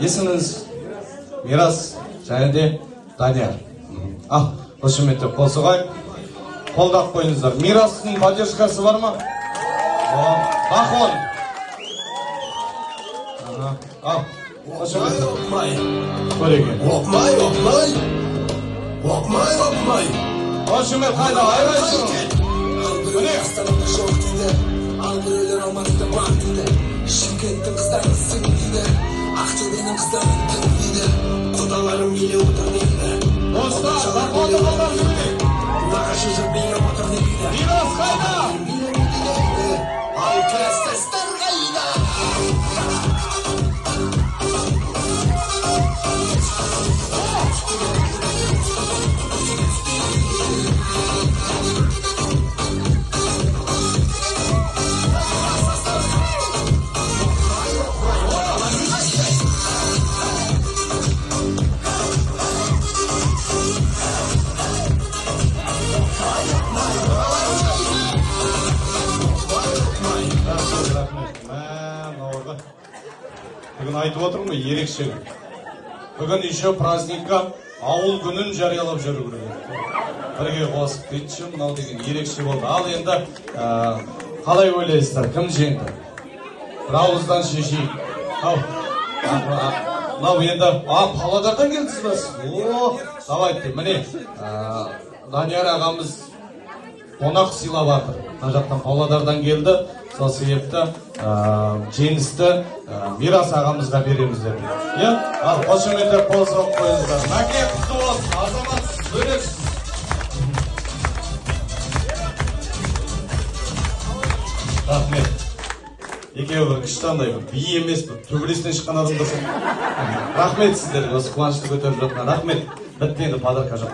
Есіміңіз Мирас және де Данияр. Қошеметтеп қол соғайық. Қолдап қойыңыздар. Мирастың поддержкасы бар ма? Бахон. Опмай, Көреген. опмай, опмай, опмай, опмай. Қошемет қайда айрайсың? Астанада жоқ дейді, ал біреулер Алматыда бар дейді. Шымкенттің қыздары сың дейді, Ақтөбенің қыздары тың дейді. Құдаларым еле отыр дейді. Достар, бақуаты қалдан жүрмей. Нағашы жыр билеп отыр дейді. Мирас қайда? Ал кластастар қайда? Бүгін айтып отырмын ғой, ерекше күн. Бүгін еще праздникқа ауыл күнін жариялап жүру керек. Бірге қосып кетші, мынау деген ерекше болды. Ал енді қалай ойлайсыздар, кім жеңді? Бір ауыздан шешейік. Мынау енді Павлодардан келдіңіз ба? Давайте, міне Данияр ағамыз қонақ сыйлап жатыр. Мына жақтан Павлодардан келді. Сол себепті жеңісті Мирас ағамызға береміз деді. Ал қошеметтеп қол соғып қойыңыздар. Мәке құтты болсын, азамат бөлексіз. Рахмет. Екеуі бір күштандай, би емес, төбелестен шыққан адамдар. Рахмет сіздерге, осы қуанышты көтеріп жатқан. Рахмет. Бітті енді подарка жоқ.